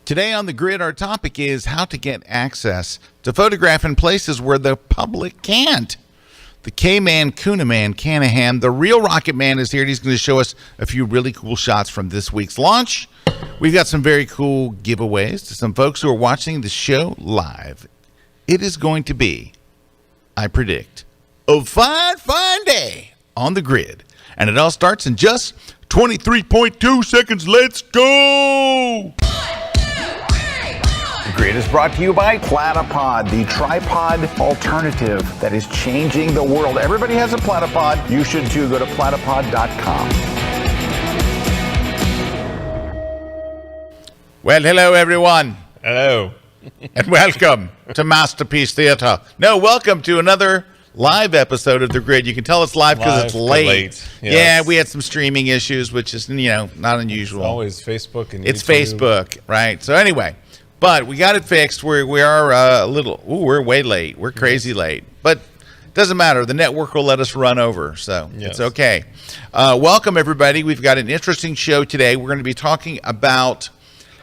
Today on the grid, our topic is how to get access to photograph in places where the public can't. The K-Man, Kuna Man, Canahan, the real Rocket Man is here, and he's going to show us a few really cool shots from this week's launch. We've got some very cool giveaways to some folks who are watching the show live. It is going to be, I predict, a fine day on the grid. And it all starts in just 23.2 seconds. Let's go! The Grid is brought to you by Platypod, the tripod alternative that is changing the world. Everybody has a Platypod. You should too. Go to platypod.com. Well, hello, everyone. Hello. And welcome to Masterpiece Theater. No, welcome to another live episode of The Grid. You can tell it's live because it's late. Yes. Yeah, we had some streaming issues, which is, not unusual. It's always Facebook and It's YouTube. Facebook, right? So anyway, but we got it fixed. We are a little, we're way late. We're crazy late. But it doesn't matter. The network will let us run over, so it's okay. Welcome, everybody. We've got an interesting show today. We're going to be talking about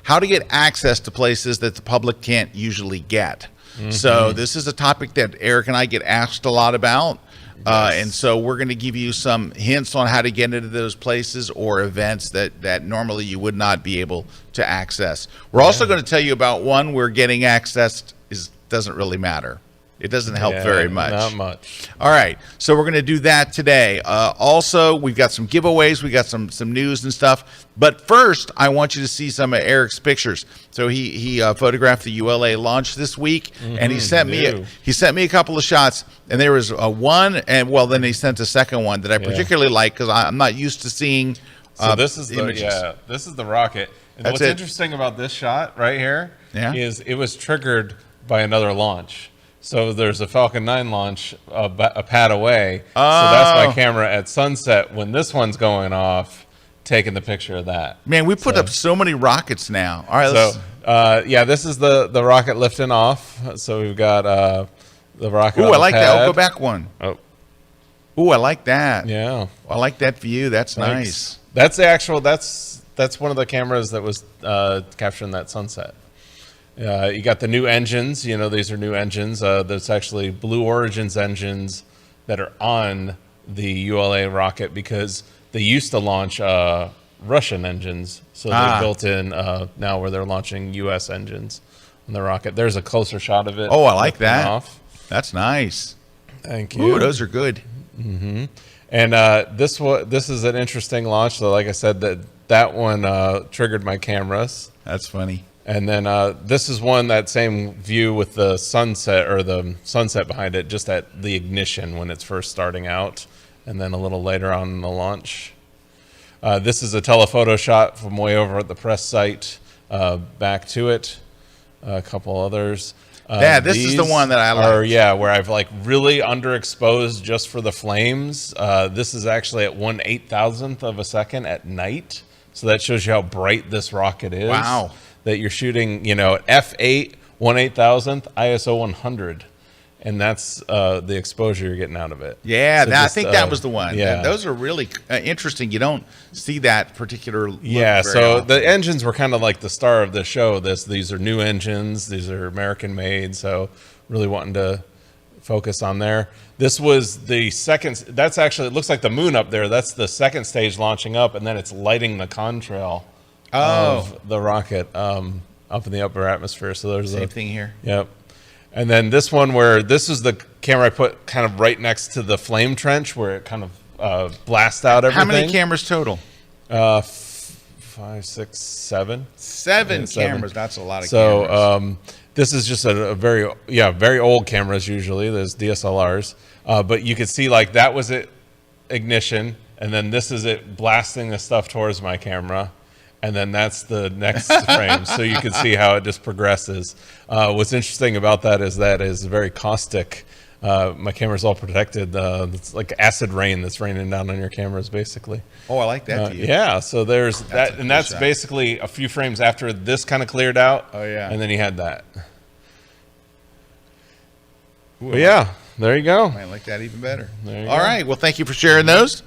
how to get access to places that the public can't usually get. So this is a topic that Erik and I get asked a lot about. And so we're going to give you some hints on how to get into those places or events that normally you would not be able to access. We're also going to tell you about one where getting access doesn't really matter. It doesn't help very much. Not much. All right, so we're going to do that today. Also, we've got some giveaways. We got some news and stuff. But first, I want you to see some of Erik's pictures. So he photographed the ULA launch this week, and he sent me a couple of shots. And there was one, and then he sent a second one that I particularly like because I'm not used to seeing. So this is images. this is the rocket. And what's interesting about this shot right here is it was triggered by another launch. So there's a Falcon 9 launch a pad away. So that's my camera at sunset when this one's going off, taking the picture of that. Man, we put up so many rockets now. All right, this is the rocket lifting off. So we've got the rocket. Ooh, on I like pad. that. I'll go back one. Oh, ooh, I like that. yeah. I like that view. That's Thanks. nice. That's the actual. That's one of the cameras that was capturing that sunset. You got the new engines. These are new engines. That's actually Blue Origin's engines that are on the ULA rocket because they used to launch Russian engines. So they built in now where they're launching U.S. engines on the rocket. There's a closer shot of it. Oh, I like that. Off. That's nice. Thank you. Ooh, those are good. Mm-hmm. And this is an interesting launch. So like I said, that one triggered my cameras. That's funny. And then this is that same view with the sunset behind it, just at the ignition when it's first starting out, and then a little later on in the launch. This is a telephoto shot from way over at the press site, back to it. A couple others. This is the one that I like. Where I've really underexposed just for the flames. This is actually at 1/8,000th of a second at night. So that shows you how bright this rocket is. Wow. That you're shooting, f8, 1/8,000th, ISO 100. And that's the exposure you're getting out of it. Yeah, I think that was the one. Yeah. Those are really interesting. You don't see that particular look so often. the engines were kind of like the star of the show. These are new engines. These are American made. So really wanting to focus on there. This was the second. That's actually, it looks like the moon up there. That's the second stage launching up, and then it's lighting the contrail of the rocket up in the upper atmosphere. So there's same thing here. Yep. And then this one this is the camera I put kind of right next to the flame trench where it kind of blasts out everything. How many cameras total? 5, 6, 7. Seven cameras. That's a lot of cameras. So this is just a very old cameras usually. There's DSLRs. But you could see that was it ignition. And then this is it blasting the stuff towards my camera. And then that's the next frame. So you can see how it just progresses. What's interesting about that is very caustic. My camera's all protected. It's like acid rain that's raining down on your cameras, basically. Oh, I like that view. Yeah, so there's that. And that's basically a few frames after this kind of cleared out. Oh, yeah. And then you had that. But yeah, there you go. I like that even better. There you All go. right. Well, thank you for sharing those.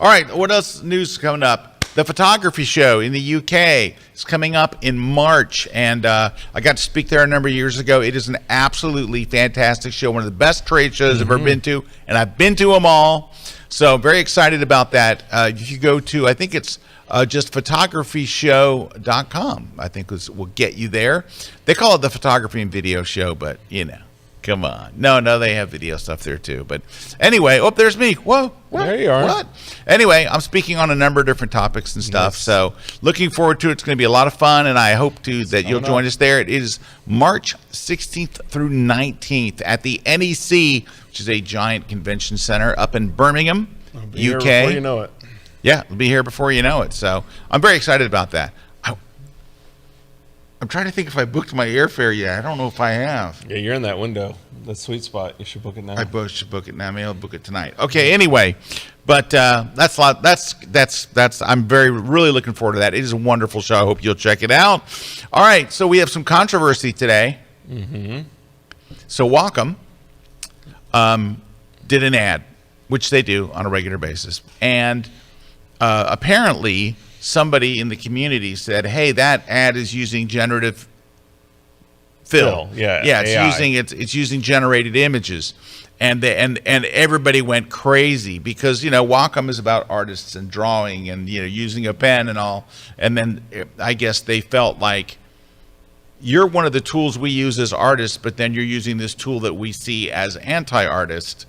All right. What else news coming up? the photography show in the UK is coming up in March, and I got to speak there a number of years ago. It is an absolutely fantastic show, one of the best trade shows I've ever been to, and I've been to them all. So very excited about that. If you go to, I think it's just photographyshow.com, I think will get you there. They call it the photography and video show, but come on. No, they have video stuff there too. But anyway, there's me. Whoa, what? There you are. What? Anyway, I'm speaking on a number of different topics and stuff. Yes. So looking forward to it. It's going to be a lot of fun, and I hope that you'll join us there. It is March 16th through 19th at the NEC, which is a giant convention center up in Birmingham, UK. Before you know it. Yeah, it'll be here before you know it. So I'm very excited about that. I'm trying to think if I booked my airfare yet. I don't know if I have. Yeah, you're in that window, that sweet spot. You should book it now. I should book it now. Maybe I'll book it tonight. Okay. Anyway, but that's a lot. That's. I'm really looking forward to that. It is a wonderful show. I hope you'll check it out. All right. So we have some controversy today. Mm-hmm. So Wacom did an ad, which they do on a regular basis, and apparently somebody in the community said, "Hey, that ad is using generative fill. Yeah, it's using generated images," and everybody went crazy because Wacom is about artists and drawing and using a pen and all. And then I guess they felt like you're one of the tools we use as artists, but then you're using this tool that we see as anti-artist,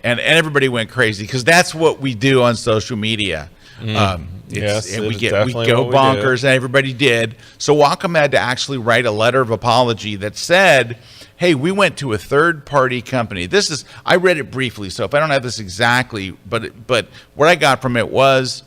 and everybody went crazy because that's what we do on social media. Yes, and we go bonkers, and everybody did. So Wacom had to actually write a letter of apology that said, "Hey, we went to a third-party company." I read it briefly, so if I don't have this exactly, but what I got from it was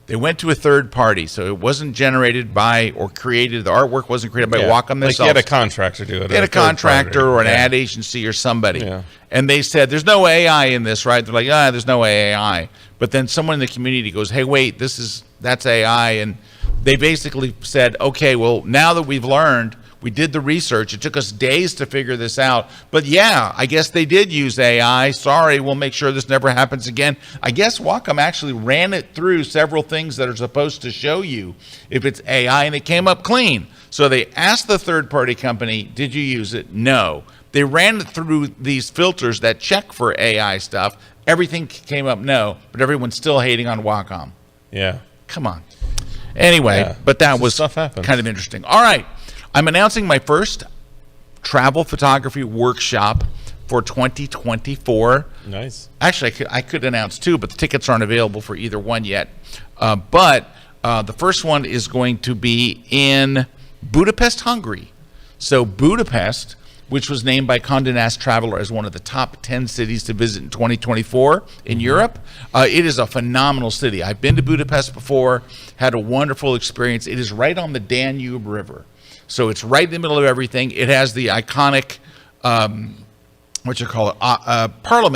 they went to a third party, so it wasn't generated by or created. The artwork wasn't created by Wacom themselves. Like you had a contractor do it. They had a contractor or an ad agency or somebody. Yeah. And they said, "There's no AI in this, right?" They're like, "There's no AI." But then someone in the community goes, "Hey, wait, that's AI." And they basically said, "Okay, well, now that we've learned, we did the research. It took us days to figure this out. But yeah, I guess they did use AI. Sorry, we'll make sure this never happens again." I guess Wacom actually ran it through several things that are supposed to show you if it's AI, and it came up clean. So they asked the third-party company, "Did you use it?" No. They ran it through these filters that check for AI stuff. Everything came up no, but everyone's still hating on Wacom. Yeah. Come on. Anyway, but that was kind of interesting. All right. I'm announcing my first travel photography workshop for 2024. Nice. Actually, I could announce two, but the tickets aren't available for either one yet. But the first one is going to be in Budapest, Hungary. So Budapest, which was named by Condé Nast Traveler as one of the top 10 cities to visit in 2024 in Europe. It is a phenomenal city. I've been to Budapest before, had a wonderful experience. It is right on the Danube River. So it's right in the middle of everything. It has the iconic, Parliament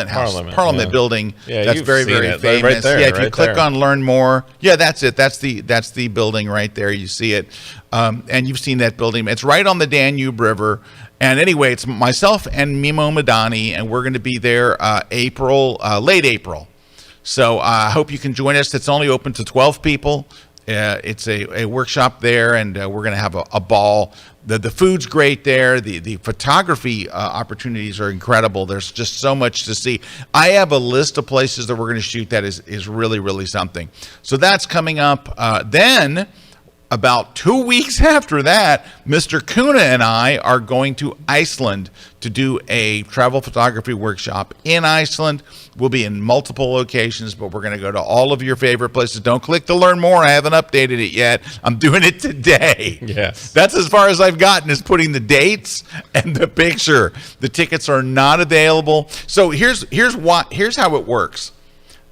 House, Parliament building. Yeah, that's very, very famous. Right there, if you click on Learn More, that's it. That's the building right there. You see it, and you've seen that building. It's right on the Danube River. And anyway, it's myself and Mimo Madani, and we're going to be there late April. So I hope you can join us. It's only open to 12 people. It's a workshop there, and we're going to have a ball. The food's great there. The photography opportunities are incredible. There's just so much to see. I have a list of places that we're going to shoot that is really, really something. So that's coming up. Then about 2 weeks after that, Mr. Kuna and I are going to Iceland to do a travel photography workshop in Iceland. We'll be in multiple locations, but we're going to go to all of your favorite places. Don't click to learn more. I haven't updated it yet. I'm doing it today. Yes. That's as far as I've gotten, is putting the dates and the picture. The tickets are not available. So here's how it works.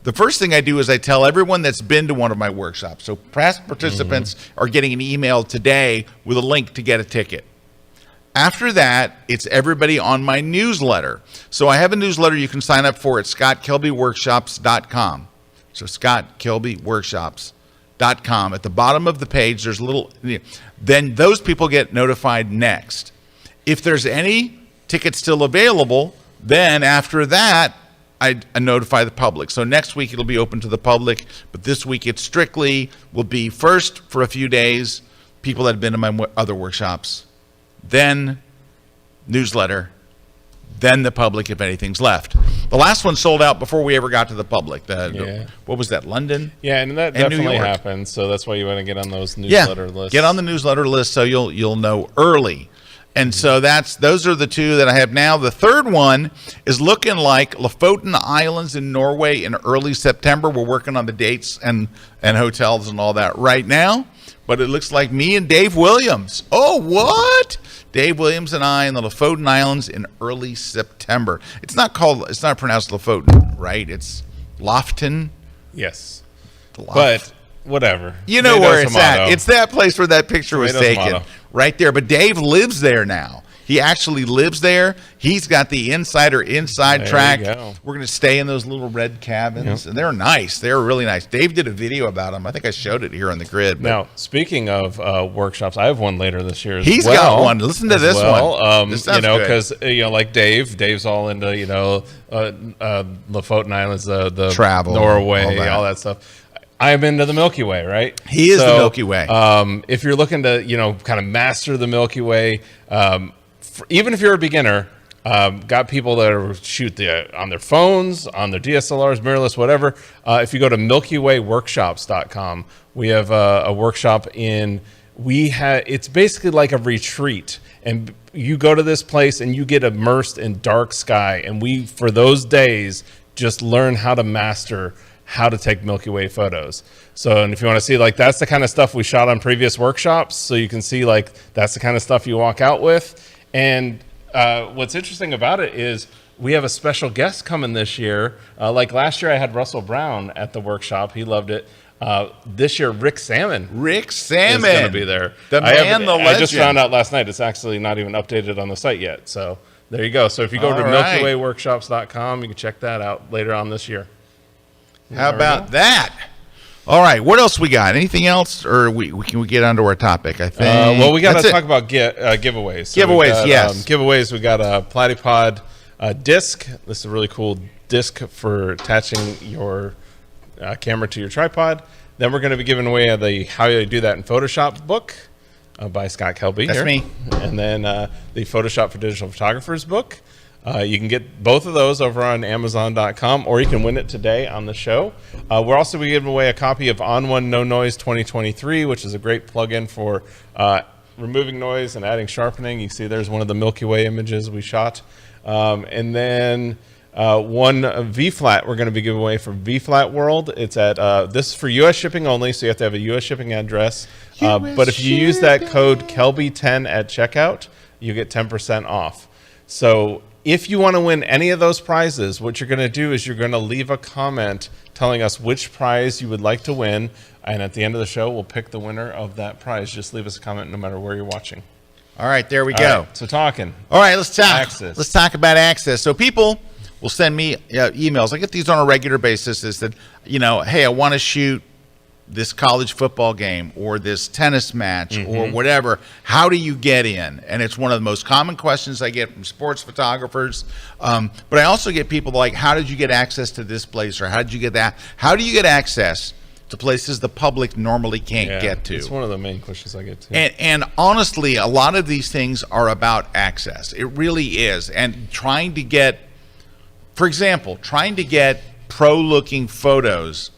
The first thing I do is I tell everyone that's been to one of my workshops. So past participants are getting an email today with a link to get a ticket. After that, it's everybody on my newsletter. So I have a newsletter you can sign up for at scottkelbyworkshops.com. So scottkelbyworkshops.com. At the bottom of the page, there's a little, then those people get notified next. If there's any tickets still available, then after that, I notify the public. So next week it'll be open to the public, but this week it strictly will be first for a few days, people that have been to my other workshops, then newsletter, then the public if anything's left. The last one sold out before we ever got to the public. What was that, London? Yeah, and that and definitely happens. So that's why you want to get on those newsletter lists. Get on the newsletter list so you'll know early. And so those are the two that I have now. The third one is looking like Lofoten Islands in Norway in early September. We're working on the dates and hotels and all that right now. But it looks like me and Dave Williams. Oh, what? Dave Williams and I in the Lofoten Islands in early September. It's not pronounced Lofoten, right? It's Lofton. Yes. But whatever. You know where it's at. It's that place where that picture was taken. Right there. But Dave lives there now. He actually lives there. He's got the inside track. We're going to stay in those little red cabins. And they're nice. They're really nice. Dave did a video about them. I think I showed it here on the grid. Now, speaking of workshops, I have one later this year as He's got one. Listen to this one. Because, like Dave's all into, Lofoten Islands, the travel, Norway, all that stuff. I'm into the Milky Way, right? He is the Milky Way. If you're looking to, kind of master the Milky Way, even if you're a beginner, got people that are shoot on their phones, on their DSLRs, mirrorless, whatever. If you go to MilkyWayWorkshops.com, we have a workshop it's basically like a retreat. And you go to this place and you get immersed in dark sky. And we, for those days, just learn how to master how to take Milky Way photos. So, and if you want to see, that's the kind of stuff we shot on previous workshops. So you can see, that's the kind of stuff you walk out with. And what's interesting about it is we have a special guest coming this year. Last year I had Russell Brown at the workshop. He loved it. This year, Rick Salmon is going to be there. The legend. I just found out last night. It's actually not even updated on the site yet. So there you go. So if you go to MilkyWayWorkshops.com, you can check that out later on this year. How about that? All right. What else we got? Anything else, or can we get onto our topic? I think. We got to talk about giveaways. So yes. Giveaways. We got a Platypod disc. This is a really cool disc for attaching your camera to your tripod. Then we're going to be giving away the How You Do That in Photoshop book by Scott Kelby. That's me. And then the Photoshop for Digital Photographers book. You can get both of those over on Amazon.com, or you can win it today on the show. We're also giving away a copy of On One No Noise 2023, which is a great plugin for removing noise and adding sharpening. You see there's one of the Milky Way images we shot. And then one V-Flat we're going to be giving away from V-Flat World. It's at this is for U.S. shipping only, so you have to have a U.S. shipping address. But if you use that code Kelby10 at checkout, you get 10% off. So if you want to win any of those prizes, what you're going to do is you're going to leave a comment telling us which prize you would like to win. And at the end of the show, we'll pick the winner of that prize. Just leave us a comment no matter where you're watching. All right, there we go. Right, so talking. All right, let's talk. Access. Let's talk about access. So people will send me emails. I get these on a regular basis. Is that, hey, I want to shoot this college football game or this tennis match or whatever. How do you get in? And it's one of the most common questions I get from sports photographers. But I also get people like, how did you get access to this place, or how did you get that? How do you get access to places the public normally can't get to? It's one of the main questions I get to. And honestly, a lot of these things are about access. It really is. And trying to get, for example, pro-looking photos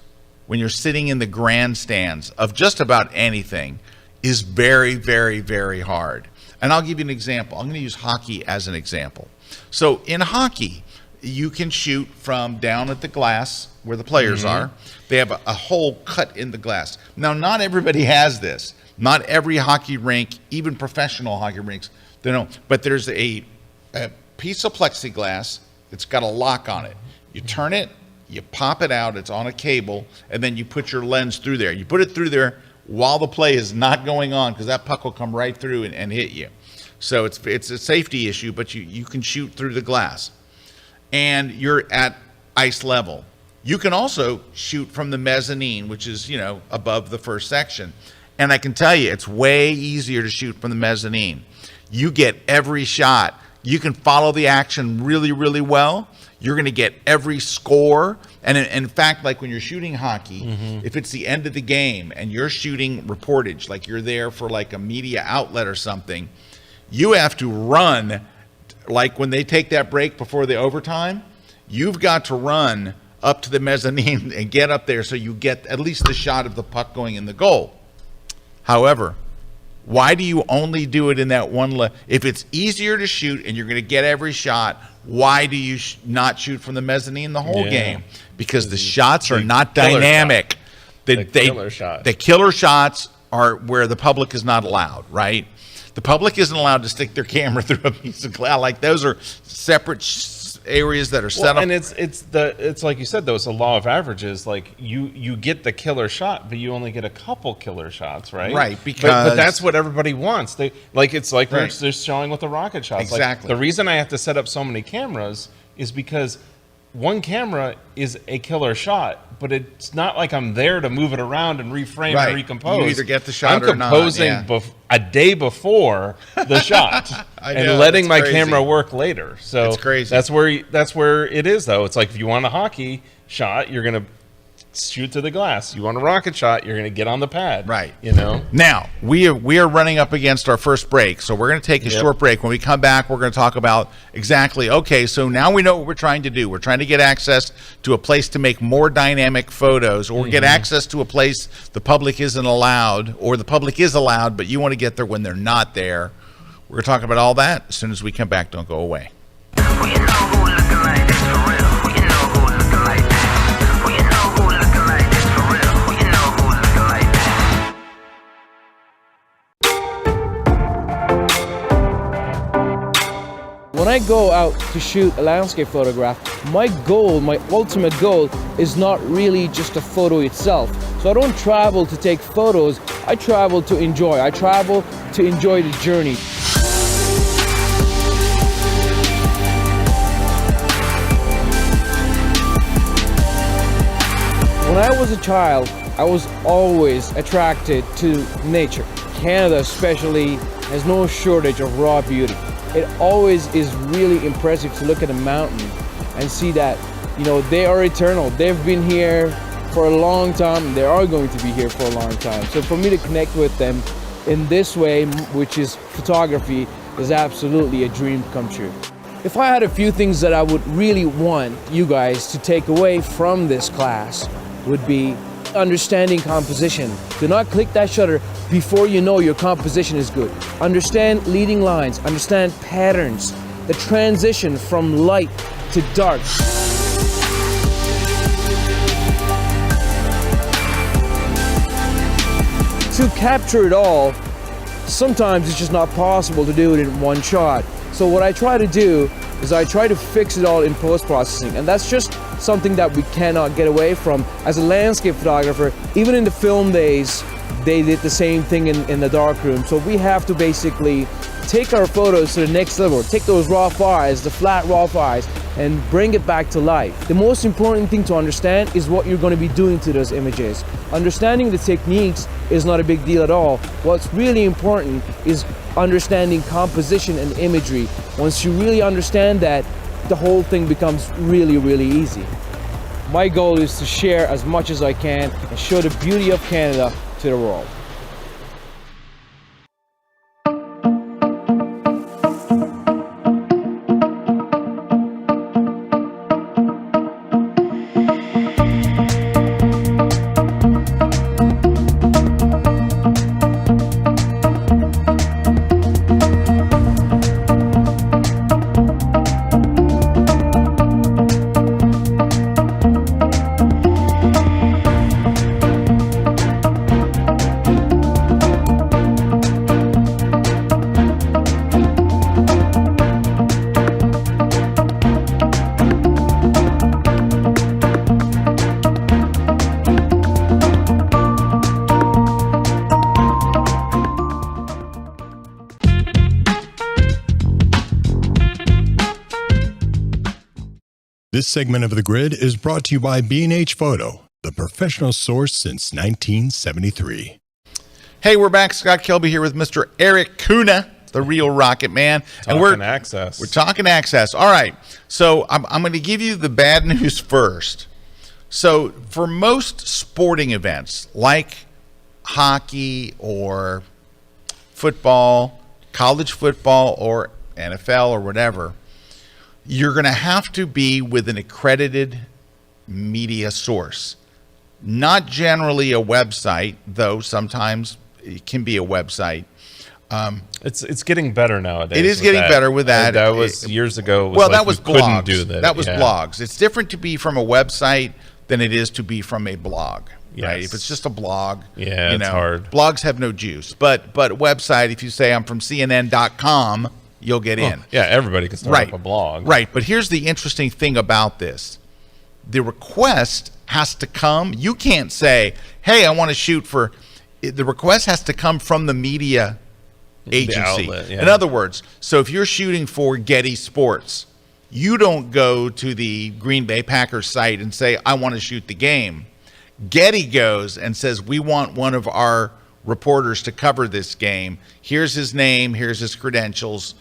when you're sitting in the grandstands of just about anything is very, very, very hard. And I'll give you an example. I'm going to use hockey as an example. So in hockey, you can shoot from down at the glass where the players are. They have a hole cut in the glass. Now, not everybody has this. Not every hockey rink, even professional hockey rinks, they don't. But there's a piece of plexiglass that's got a lock on it. You turn it, you pop it out, it's on a cable, and then you put your lens through there. You put it through there while the play is not going on, because that puck will come right through and hit you. So it's a safety issue, but you can shoot through the glass. And you're at ice level. You can also shoot from the mezzanine, which is, above the first section. And I can tell you, it's way easier to shoot from the mezzanine. You get every shot. you can follow the action really, really well. You're going to get every score. And in fact, like when you're shooting hockey, if it's the end of the game and you're shooting reportage, like you're there for like a media outlet or something, you have to run. Like when they take that break before the overtime, you've got to run up to the mezzanine and get up there so you get at least the shot of the puck going in the goal. However, why do you only do it in that one? If it's easier to shoot and you're going to get every shot, why do you not shoot from the mezzanine the whole game? Because the shots are not dynamic. The killer shots are where the public is not allowed, right? The public isn't allowed to stick their camera through a piece of glass. Like those are separate areas that are set up. And it's like you said, though, it's a law of averages. Like you get the killer shot, but you only get a couple killer shots, right? Right, because but that's what everybody wants. They're showing with the rocket shots. Exactly. Like, the reason I have to set up so many cameras is because one camera is a killer shot, but it's not like I'm there to move it around and reframe and recompose. You either get the shot or not. I'm composing a day before the shot and letting my camera work later. So it's crazy. That's where it is, though. It's like if you want a hockey shot, you're going to shoot to the glass. You want a rocket shot, you're going to get on the pad. Right. You know? Now, we are running up against our first break, so we're going to take a short break. When we come back, we're going to talk about exactly, okay, so now we know what we're trying to do. We're trying to get access to a place to make more dynamic photos, or get access to a place the public isn't allowed, or the public is allowed, but you want to get there when they're not there. We're going to talk about all that as soon as we come back. Don't go away. When I go out to shoot a landscape photograph, my goal, my ultimate goal, is not really just a photo itself. So I don't travel to take photos, I travel to enjoy. I travel to enjoy the journey. When I was a child, I was always attracted to nature. Canada especially has no shortage of raw beauty. It always is really impressive to look at a mountain and see that, you know, they are eternal. They've been here for a long time. They are going to be here for a long time. So for me to connect with them in this way, which is photography, is absolutely a dream come true. If I had a few things that I would really want you guys to take away from this class, would be understanding composition. Do not click that shutter before you know your composition is good. Understand leading lines, understand patterns, the transition from light to dark. To capture it all, sometimes it's just not possible to do it in one shot. So what I try to do is I try to fix it all in post-processing, and that's just something that we cannot get away from. As a landscape photographer, even in the film days, they did the same thing in the darkroom. So we have to basically take our photos to the next level, take those raw files, the flat raw files, and bring it back to life. The most important thing to understand is what you're going to be doing to those images. Understanding the techniques is not a big deal at all. What's really important is understanding composition and imagery. Once you really understand that, the whole thing becomes really, really easy. My goal is to share as much as I can and show the beauty of Canada to the world. This segment of The Grid is brought to you by B&H Photo, the professional source since 1973. Hey, we're back. Scott Kelby here with Mr. Erik Kuna, the the real rocket man. And we're access. We're talking access. All right. So I'm going to give you the bad news first. So for most sporting events like hockey or football, college football or NFL or whatever, you're going to have to be with an accredited media source. Not generally a website, though sometimes it can be a website. It's getting better nowadays. It is getting better with that. That was years ago. That was blogs. Do that. That was blogs. It's different to be from a website than it is to be from a blog. Yes. Right? If it's just a blog, it's hard. Blogs have no juice. But website, if you say I'm from CNN.com, you'll get in. Yeah, everybody can start up a blog. Right. But here's the interesting thing about this. The request has to come. You can't say, hey, I want to shoot for. The request has to come from the media agency. The outlet, In other words, so if you're shooting for Getty Sports, you don't go to the Green Bay Packers site and say, I want to shoot the game. Getty goes and says, we want one of our reporters to cover this game. Here's his name. Here's his credentials.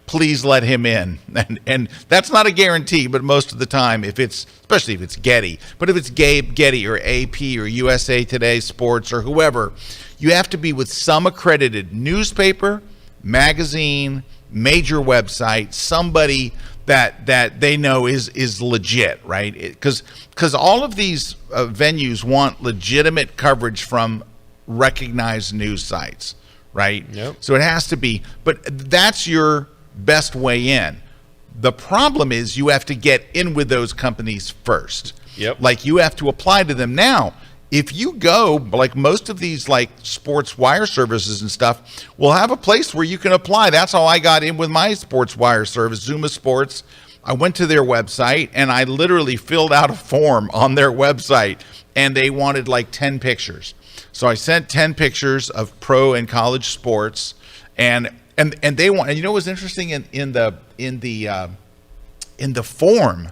Please let him in. And that's not a guarantee, but most of the time, especially if it's Getty, but if it's Getty or AP or USA Today Sports or whoever, you have to be with some accredited newspaper, magazine, major website, somebody that they know is legit, right? Because all of these venues want legitimate coverage from recognized news sites, right? Yep. So it has to be, but that's your best way in. The problem is you have to get in with those companies first. Yep. Like you have to apply to them. Now, if you go, like most of these like sports wire services and stuff, will have a place where you can apply. That's how I got in with my sports wire service, Zuma Sports. I went to their website and I literally filled out a form on their website and they wanted like 10 pictures. So I sent 10 pictures of pro and college sports and they want, and you know what's interesting in the form,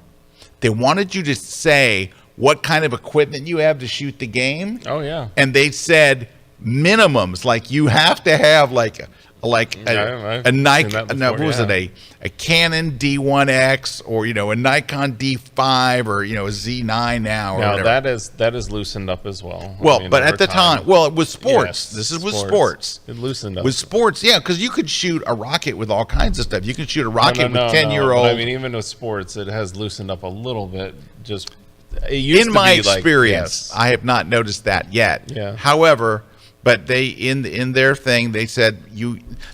they wanted you to say what kind of equipment you have to shoot the game. Oh yeah. And they said minimums, like you have to have like a Nike, a Canon D1X or a Nikon D5 or a Z9 now. Or now whatever. that is loosened up as well. Well, but at the time, it was sports. Yes, this is with sports. It loosened up with sports, yeah, because you could shoot a rocket with all kinds of stuff. You could shoot a rocket with 10-year-old. I mean, even with sports, it has loosened up a little bit. Just it used in to my be experience, like, I have not noticed that yet. Yeah. However. But they in their thing they said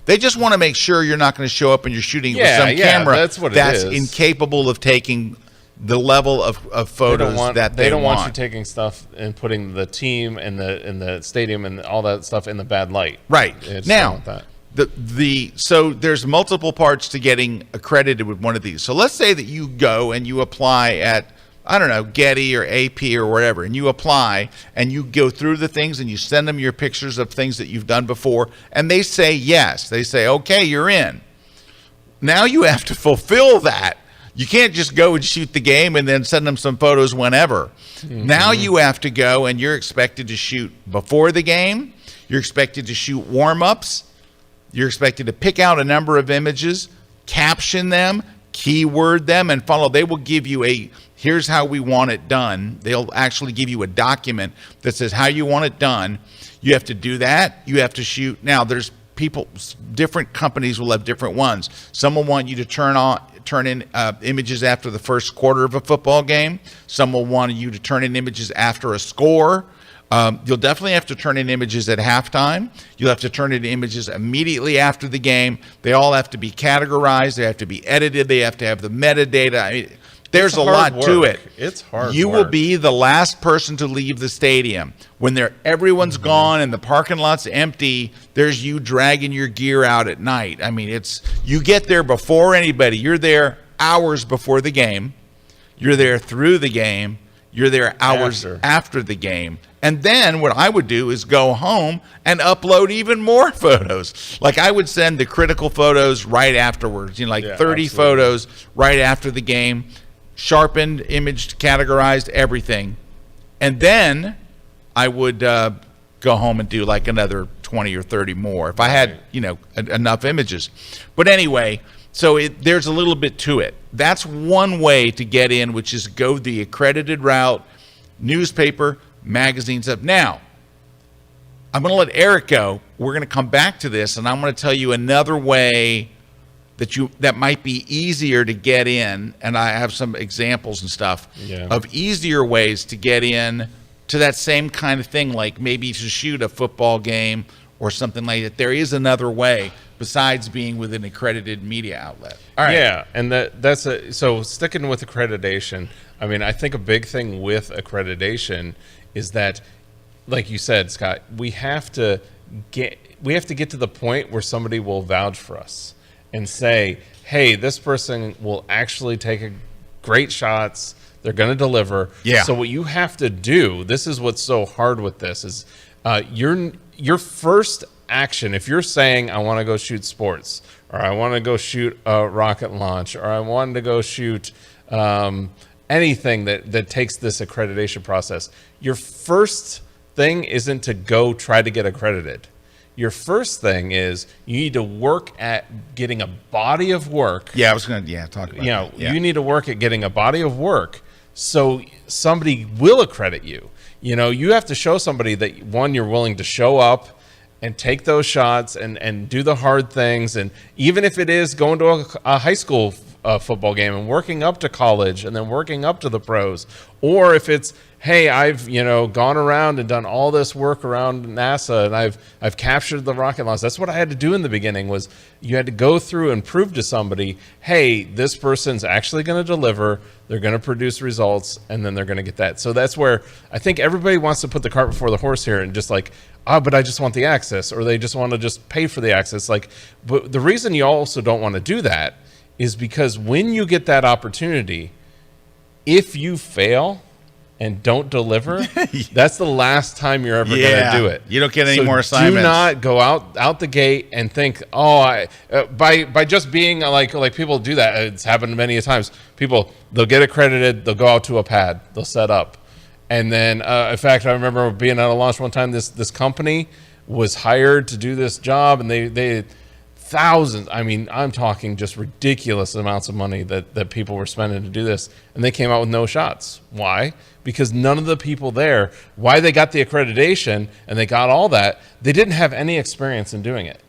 they just want to make sure you're not going to show up and you're shooting with some camera that's incapable of taking the level of photos they don't want you taking stuff and putting the team and the stadium and all that stuff in the bad light. Right. It's now so there's multiple parts to getting accredited with one of these. So let's say that you go and you apply at I don't know, Getty or AP or whatever, and you apply and you go through the things and you send them your pictures of things that you've done before, and they say yes. They say, okay, you're in. Now you have to fulfill that. You can't just go and shoot the game and then send them some photos whenever. Mm-hmm. Now you have to go and you're expected to shoot before the game. You're expected to shoot warm-ups. You're expected to pick out a number of images, caption them, keyword them, and follow. They will give you here's how we want it done. They'll actually give you a document that says how you want it done. You have to do that. You have to shoot. Now, there's different companies will have different ones. Some will want you to turn in images after the first quarter of a football game. Some will want you to turn in images after a score. You'll definitely have to turn in images at halftime. You'll have to turn in images immediately after the game. They all have to be categorized. They have to be edited. They have to have the metadata. I mean, there's a lot to it. It's hard. You will be the last person to leave the stadium. When everyone's gone and the parking lot's empty, there's you dragging your gear out at night. I mean, you get there before anybody. You're there hours before the game. You're there through the game. You're there hours after the game. And then what I would do is go home and upload even more photos. Like I would send the critical photos right afterwards, 30 photos right after the game. Sharpened, imaged, categorized, everything. And then I would go home and do like another 20 or 30 more if I had, enough images. But anyway, so there's a little bit to it. That's one way to get in, which is go the accredited route, newspaper, magazines up. Now, I'm going to let Erik go. We're going to come back to this, and I'm going to tell you another way that might be easier to get in, and I have some examples and stuff of easier ways to get in to that same kind of thing, like maybe to shoot a football game or something like that. There is another way besides being with an accredited media outlet. All right. Yeah, and so sticking with accreditation, I mean, I think a big thing with accreditation is that, like you said, Scott, we have to get to the point where somebody will vouch for us and say, hey, this person will actually take great shots. They're going to deliver. Yeah. So what you have to do, this is what's so hard with this, is your first action, if you're saying, I want to go shoot sports, or I want to go shoot a rocket launch, or I want to go shoot anything that takes this accreditation process, your first thing isn't to go try to get accredited. Your first thing is you need to work at getting a body of work. Yeah, I was going to talk about that. You need to work at getting a body of work so somebody will accredit you. You have to show somebody that, one, you're willing to show up and take those shots and do the hard things. And even if it is going to a high school football game and working up to college and then working up to the pros, or if it's, hey, I've gone around and done all this work around NASA and I've captured the rocket launch. That's what I had to do in the beginning, was you had to go through and prove to somebody, hey, this person's actually going to deliver, they're going to produce results, and then they're going to get that. So that's where I think everybody wants to put the cart before the horse here and just like, but I just want the access, or they just want to just pay for the access. But the reason you also don't want to do that is because when you get that opportunity, if you fail and don't deliver, that's the last time you're ever going to do it. You don't get any more assignments. Do not go out the gate and think, by just being like people do that. It's happened many a times. People, they'll get accredited, they'll go out to a pad, they'll set up. And then, in fact, I remember being at a launch one time, this company was hired to do this job, and they thousands, I mean, I'm talking just ridiculous amounts of money that people were spending to do this, and they came out with no shots. Why? Because none of the people there, why they got the accreditation and they got all that, they didn't have any experience in doing it.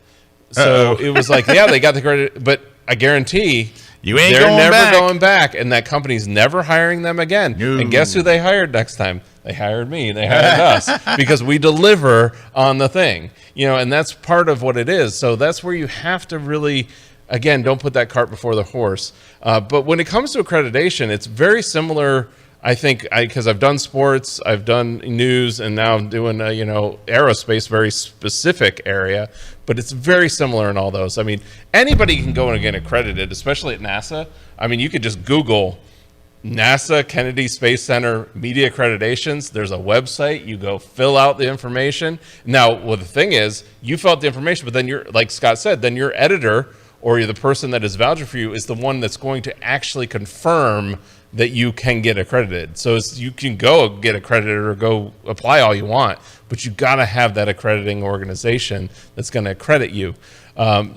So it was like, yeah, they got the credit, but I guarantee they're never going back, and that company's never hiring them again. No. And guess who they hired next time? They hired me. They hired us because we deliver on the thing, and that's part of what it is. So that's where you have to really, again, don't put that cart before the horse. But when it comes to accreditation, it's very similar. I think because I've done sports, I've done news, and now I'm doing aerospace, very specific area. But it's very similar in all those. I mean, anybody can go and get accredited, especially at NASA. I mean, you could just Google NASA Kennedy Space Center media accreditations. There's a website. You go fill out the information. Now, well, the thing is, you fill out the information, but then you're, like Scott said, then your editor or you're the person that is vouching for you is the one that's going to actually confirm that you can get accredited. So you can go get accredited or go apply all you want, but you got to have that accrediting organization that's going to accredit you.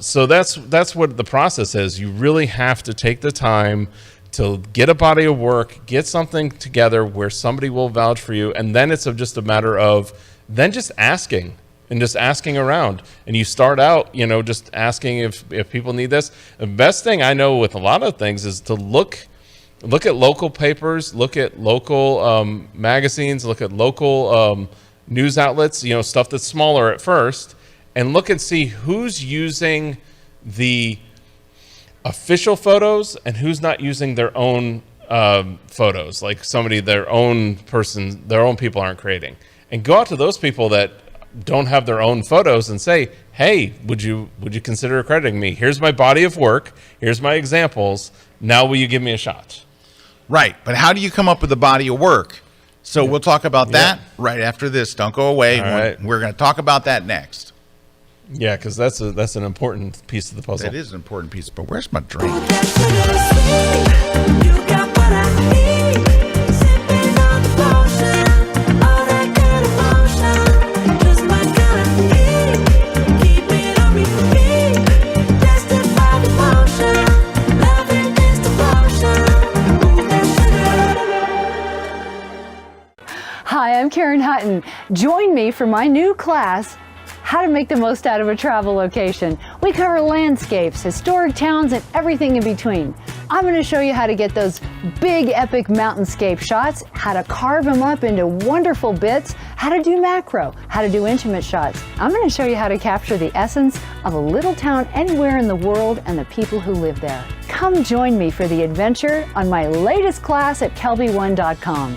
So that's what the process is. You really have to take the time to get a body of work, get something together where somebody will vouch for you, and then it's just a matter of then just asking and just asking around. And you start out, just asking if people need this. The best thing I know with a lot of things is to look at local papers, look at local magazines, look at local news outlets, stuff that's smaller at first, and look and see who's using the official photos and who's not using their own photos, like their own people aren't creating. And go out to those people that don't have their own photos and say, hey, would you consider accrediting me? Here's my body of work. Here's my examples. Now will you give me a shot? Right. But how do you come up with a body of work? So we'll talk about that right after this. Don't go away. Right. We're going to talk about that next. Yeah, because that's an important piece of the puzzle. It is an important piece. But where's my drink? Karen Hutton. Join me for my new class, How to Make the Most Out of a Travel Location. We cover landscapes, historic towns, and everything in between. I'm going to show you how to get those big epic mountainscape shots, how to carve them up into wonderful bits, how to do macro, how to do intimate shots. I'm going to show you how to capture the essence of a little town anywhere in the world and the people who live there. Come join me for the adventure on my latest class at kelby1.com.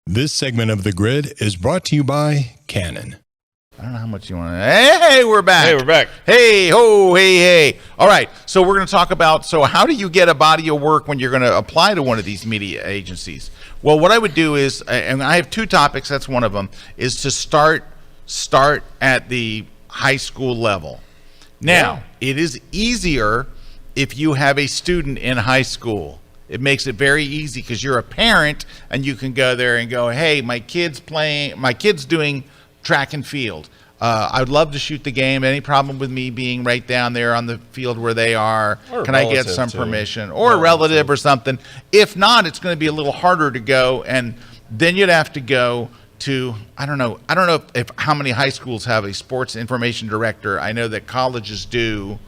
This segment of The Grid is brought to you by Canon. I don't know how much you want to. Hey, we're back. Hey, we're back. Hey, ho, hey. All right. So we're going to talk about, how do you get a body of work when you're going to apply to one of these media agencies? Well, what I would do is, and I have two topics, that's one of them, is to start at the high school level. Now, It is easier if you have a student in high school. It makes it very easy because you're a parent and you can go there and go, hey, my kid's doing track and field. I would love to shoot the game. Any problem with me being right down there on the field where they are? Can I get some permission? Or a relative or something. If not, it's going to be a little harder to go. And then you'd have to go to, I don't know if how many high schools have a sports information director. I know that colleges do.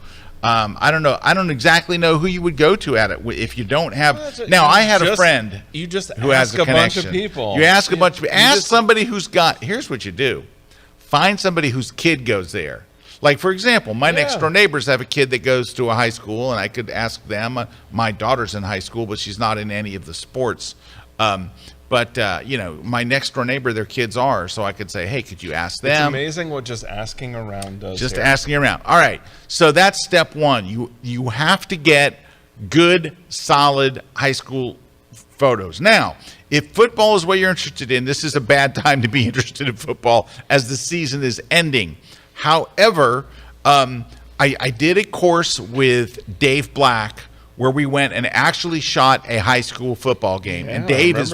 I don't know. I don't exactly know who you would go to at it if you don't have. Now, I had a friend. You just who has ask a bunch of people. You ask a bunch of people. Ask somebody who's got. Here's what you do: find somebody whose kid goes there. Like, for example, my next door neighbors have a kid that goes to a high school, and I could ask them. My daughter's in high school, but she's not in any of the sports. But my next door neighbor, their kids are, so I could say, hey, could you ask them? It's amazing what just asking around does. Just asking around. All right. So that's step one. You have to get good, solid high school photos. Now, if football is what you're interested in, this is a bad time to be interested in football as the season is ending. However, I did a course with Dave Black where we went and actually shot a high school football game. And Dave is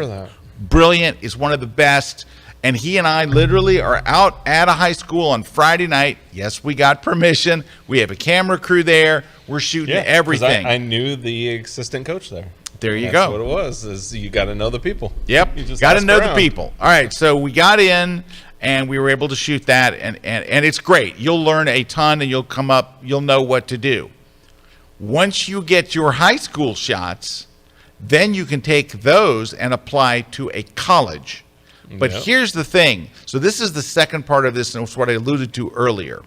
brilliant, is one of the best. And he and I literally are out at a high school on Friday night. Yes, we got permission. We have a camera crew there. We're shooting everything. I knew the assistant coach there. There you That's go. What it was is you got to know the people. Yep, got to know the people. All right, so we got in and we were able to shoot that, and it's great. You'll learn a ton, and you'll know what to do. Once you get your high school shots, then you can take those and apply to a college. But here's the thing. So this is the second part of this, and it's what I alluded to earlier.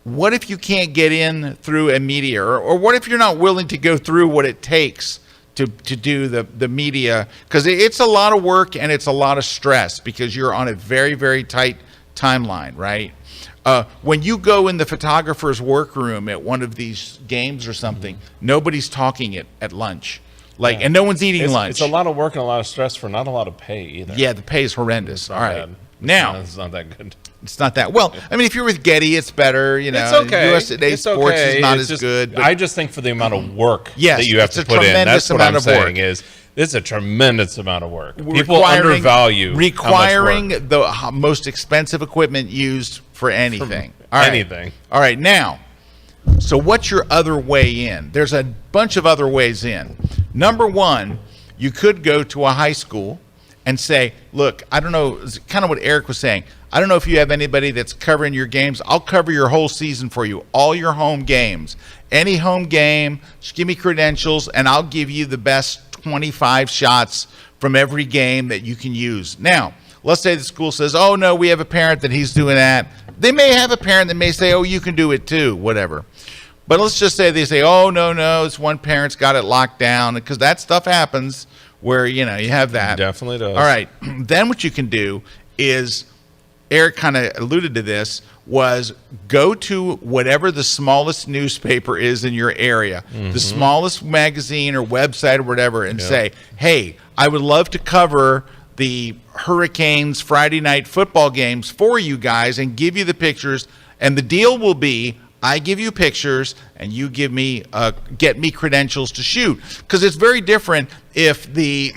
What if you can't get in through a media, or what if you're not willing to go through what it takes to do the media, because it's a lot of work and it's a lot of stress because you're on a very, very tight timeline, right? When you go in the photographer's workroom at one of these games or something, nobody's talking at lunch. And no one's eating lunch. It's a lot of work and a lot of stress for not a lot of pay either. Yeah, the pay is horrendous. All right. Bad. Now, it's not that good. It's not that well. I mean, if you're with Getty, it's better. You know, It's okay. US Today It's Sports okay. is not It's as good. But I just think for the amount of work Yes, that you have it's to a put in, tremendous that's what I'm amount of work. saying is it's a tremendous amount of work. People undervalue requiring how much work. the most expensive equipment used for anything. All right. anything. All right, now, so what's your other way in? There's a bunch of other ways in. Number one, you could go to a high school and say, look, I don't know, it's kind of what Erik was saying. I don't know if you have anybody that's covering your games. I'll cover your whole season for you, all your home games. Any home game, just give me credentials, and I'll give you the best 25 shots from every game that you can use. Now, let's say the school says, oh, no, we have a parent that he's doing that. They may have a parent that may say, oh, you can do it too, whatever. But let's just say they say, oh, no, it's one parent's got it locked down, because that stuff happens where, you have that. Definitely does. All right. Then what you can do is, Erik kind of alluded to this, was go to whatever the smallest newspaper is in your area, the smallest magazine or website or whatever, and say, hey, I would love to cover the Hurricanes Friday night football games for you guys and give you the pictures. And the deal will be, I give you pictures and you give me get me credentials to shoot. Because it's very different if the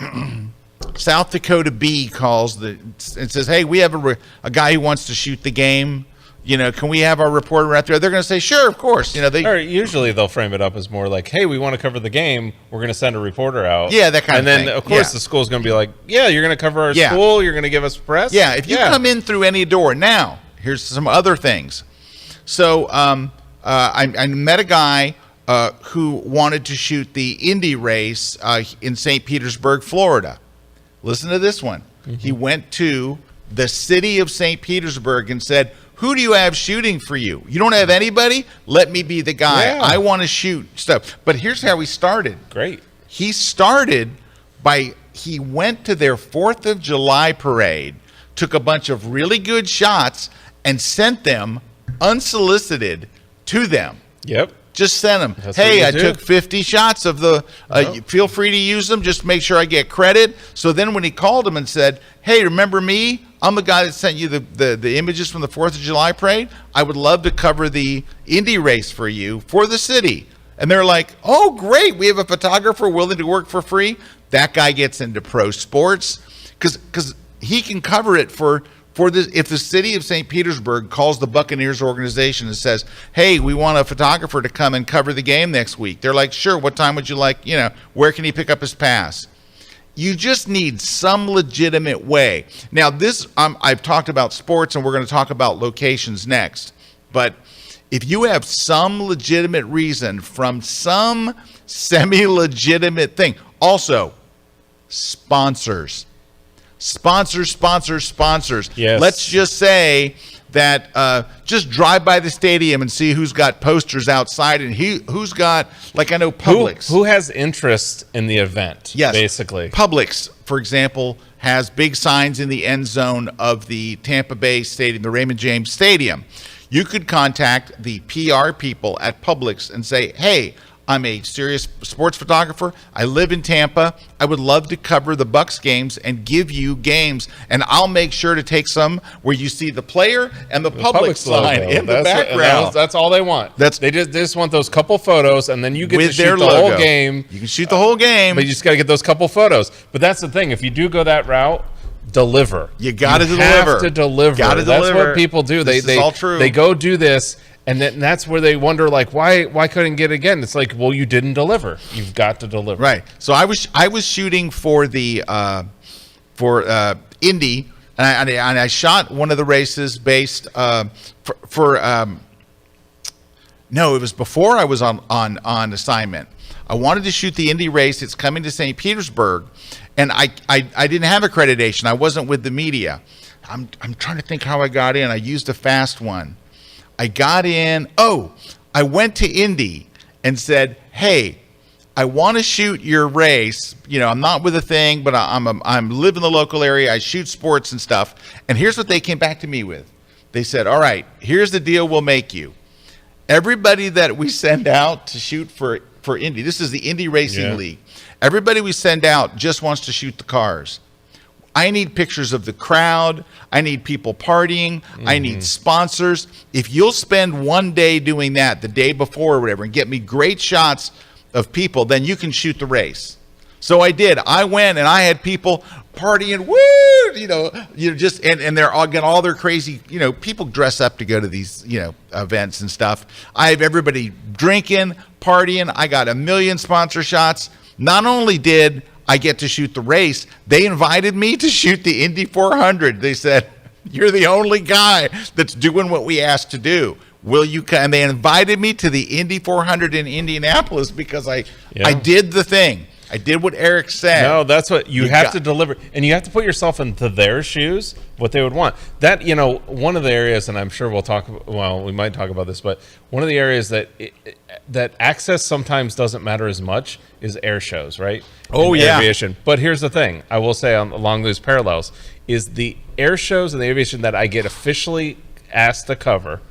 South Dakota Bee calls and says, hey, we have a guy who wants to shoot the game. Can we have our reporter out there? They're going to say, sure, of course. Or usually they'll frame it up as more like, hey, we want to cover the game. We're going to send a reporter out. Yeah, that kind of thing. And then, of course, the school's going to be like, yeah, you're going to cover our school. You're going to give us press. Yeah, if you come in through any door. Now, here's some other things. So I met a guy who wanted to shoot the Indy race in St. Petersburg, Florida. Listen to this one. He went to the city of St. Petersburg and said, who do you have shooting for you? You don't have anybody? Let me be the guy. Yeah. I want to shoot stuff. But here's how he started. Great. He started he went to their 4th of July parade, took a bunch of really good shots, and sent them unsolicited to them. Yep. Just sent them. That's hey, I do. took 50 shots of the, feel free to use them. Just make sure I get credit. So then when he called him and said, hey, remember me? I'm the guy that sent you the images from the 4th of July parade. I would love to cover the Indy race for you for the city. And they're like, oh, great. We have a photographer willing to work for free. That guy gets into pro sports because he can cover it for this. If the city of St. Petersburg calls the Buccaneers organization and says, hey, we want a photographer to come and cover the game next week. They're like, sure. What time would you like? Where can he pick up his pass? You just need some legitimate way. Now, I've talked about sports, and we're going to talk about locations next. But if you have some legitimate reason from some semi-legitimate thing, also sponsors. Sponsors. Yes. Let's just say that just drive by the stadium and see who's got posters outside and who's got, like, I know Publix. Who has interest in the event, yes, basically. Publix, for example, has big signs in the end zone of the Tampa Bay Stadium, the Raymond James Stadium. You could contact the PR people at Publix and say, hey, I'm a serious sports photographer. I live in Tampa. I would love to cover the Bucs games and give you games, and I'll make sure to take some where you see the player and the Publix sign in the background. That's all they want. They just want those couple photos, and then you get to shoot the whole game. You can shoot the whole game, but you just got to get those couple photos. But that's the thing. If you do go that route, deliver. You got to deliver. Have to deliver. That's what people do. This is all true. They go do this. And that's where they wonder, like, why couldn't get it again? It's like, well, you didn't deliver. You've got to deliver. Right. So I was shooting for the Indy, and I shot one of the races based no, it was before I was on assignment. I wanted to shoot the Indy race. It's coming to St. Petersburg, and I didn't have accreditation. I wasn't with the media. I'm trying to think how I got in. I used a fast one. I got in. I went to Indy and said, hey, I want to shoot your race. You know, I'm not with a thing, but I'm live in the local area. I shoot sports and stuff. And here's what they came back to me with. They said, all right, here's the deal we'll make you. Everybody that we send out to shoot for Indy, this is the Indy Racing League. Everybody we send out just wants to shoot the cars. I need pictures of the crowd. I need people partying. I need sponsors. If you'll spend one day doing that, the day before or whatever, and get me great shots of people, then you can shoot the race. So I did. I went and I had people partying, woo, you know, just and they're all got all their crazy, you know, people dress up to go to these, you know, events and stuff. I have everybody drinking, partying. I got a million sponsor shots. Not only did I get to shoot the race, they invited me to shoot the Indy 400. They said, you're the only guy that's doing what we asked to do. Will you come? And they invited me to the Indy 400 in Indianapolis because I did the thing. I did what Erik said. No, that's what you have to deliver. And you have to put yourself into their shoes, what they would want. That, you know, one of the areas, and I'm sure we'll talk, well, we might talk about this, but one of the areas that that access sometimes doesn't matter as much is air shows, right? Oh, in yeah. Aviation. But here's the thing, I will say along those parallels, is the air shows and the aviation that I get officially asked to cover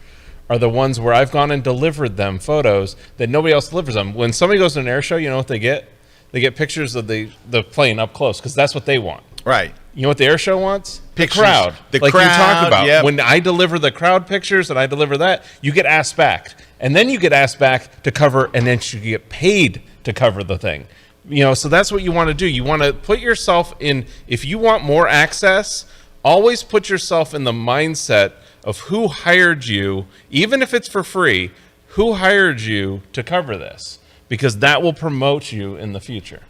are the ones where I've gone and delivered them photos that nobody else delivers them. When somebody goes to an air show, you know what they get? They get pictures of the plane up close because that's what they want. Right. You know what the air show wants? Pictures. The crowd. The like crowd, you talked about. yep. When I deliver the crowd pictures and I deliver that, you get asked back. And then you get asked back to cover, and then you get paid to cover the thing. You know, so that's what you want to do. You want to put yourself in, if you want more access, always put yourself in the mindset of who hired you, even if it's for free, who hired you to cover this? Because that will promote you in the future.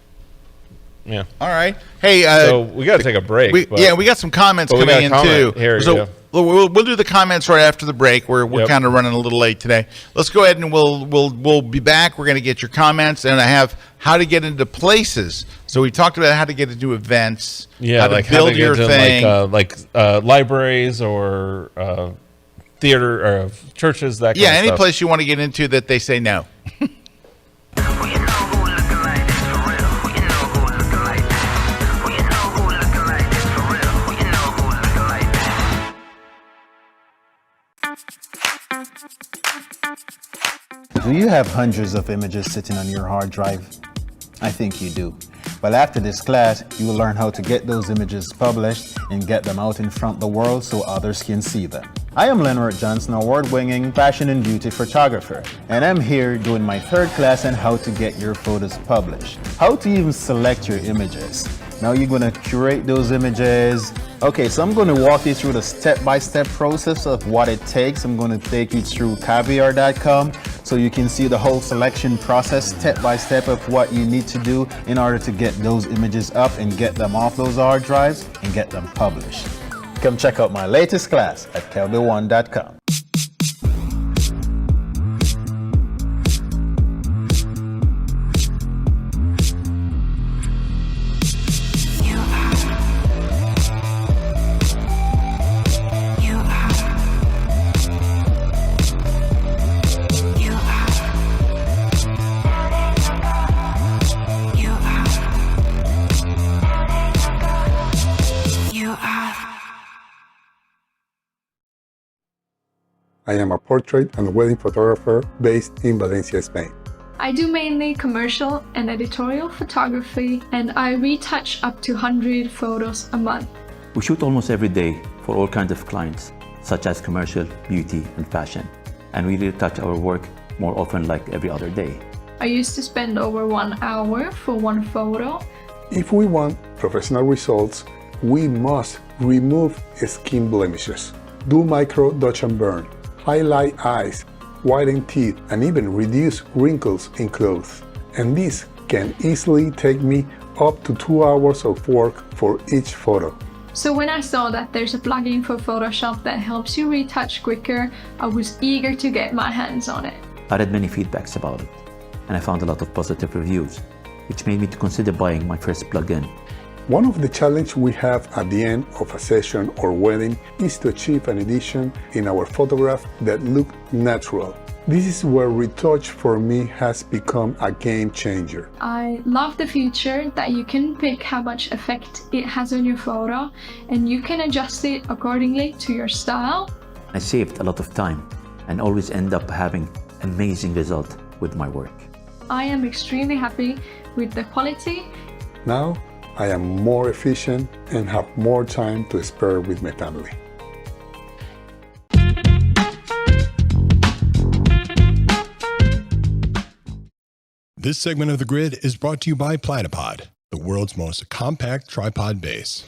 Yeah. All right. Hey, so we got to take a break. we got some comments coming in too. Here, so we'll do the comments right after the break. We're kind of running a little late today. Let's go ahead and we'll be back. We're going to get your comments, and I have how to get into places. So we talked about how to get into events. Yeah, how to like build how to your get thing. like libraries or theater or churches. That kind of any stuff. place you want to get into that they say no. Do you have hundreds of images sitting on your hard drive? I think you do. Well, after this class, you will learn how to get those images published and get them out in front of the world so others can see them. I am Leonard Johnson, award-winning fashion and beauty photographer, and I'm here doing my third class on how to get your photos published. How to even select your images. Now you're going to curate those images. Okay, so I'm going to walk you through the step-by-step process of what it takes. I'm going to take you through caviar.com so you can see the whole selection process step-by-step of what you need to do in order to get those images up and get them off those hard drives and get them published. Come check out my latest class at kelby1.com. I am a portrait and wedding photographer based in Valencia, Spain. I do mainly commercial and editorial photography, and I retouch up to 100 photos a month. We shoot almost every day for all kinds of clients, such as commercial, beauty, and fashion. And we retouch our work more often, like every other day. I used to spend over 1 hour for one photo. If we want professional results, we must remove skin blemishes, do micro dodge and burn, highlight eyes, whiten teeth, and even reduce wrinkles in clothes. And this can easily take me up to 2 hours of work for each photo. So when I saw that there's a plugin for Photoshop that helps you retouch quicker, I was eager to get my hands on it. I read many feedbacks about it, and I found a lot of positive reviews, which made me to consider buying my first plugin. One of the challenges we have at the end of a session or wedding is to achieve an edition in our photograph that look natural. This is where retouch for me has become a game changer. I love the feature that you can pick how much effect it has on your photo and you can adjust it accordingly to your style. I saved a lot of time and always end up having amazing result with my work. I am extremely happy with the quality. Now I am more efficient and have more time to spare with my family. This segment of The Grid is brought to you by Platypod, the world's most compact tripod base.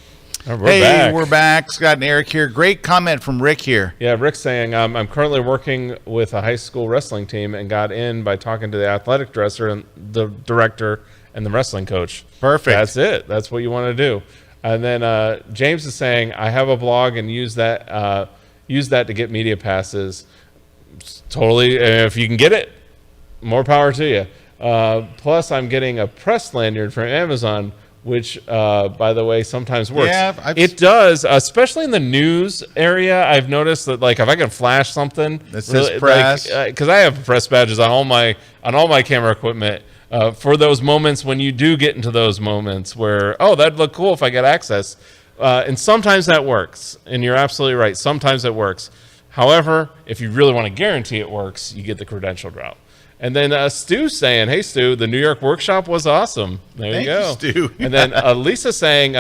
We're back. Scott and Erik here. Great comment from Rick here. Yeah, Rick's saying, I'm currently working with a high school wrestling team and got in by talking to the athletic director and the director and the wrestling coach. Perfect. That's it. That's what you want to do. And then James is saying, I have a blog and use that to get media passes. Totally. If you can get it, more power to you. Plus, I'm getting a press lanyard from Amazon, which, by the way, sometimes works. Yeah, it does, especially in the news area. I've noticed that, like, if I can flash something that says press, because I have press badges on all my camera equipment for those moments when you do get into those moments where, oh, that'd look cool if I get access. And sometimes that works, and you're absolutely right. Sometimes it works. However, if you really want to guarantee it works, you get the credentialed route. And then Stu's saying, hey, Stu, the New York workshop was awesome. There you go. Thank you, Stu. And then Lisa saying,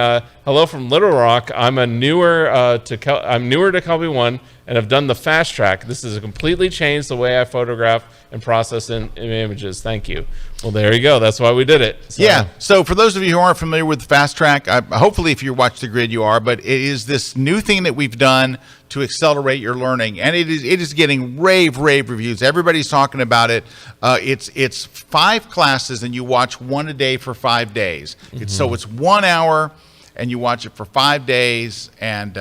hello from Little Rock. I'm newer to Kelby 1 and have done the fast track. This has completely changed the way I photograph and process in images. Thank you. Well, there you go. That's why we did it. So. Yeah. So for those of you who aren't familiar with Fast Track, hopefully if you watch The Grid, you are, but it is this new thing that we've done to accelerate your learning. And it is getting rave reviews. Everybody's talking about it. It's 5 classes and you watch one a day for 5 days. Mm-hmm. So it's 1 hour and you watch it for 5 days. And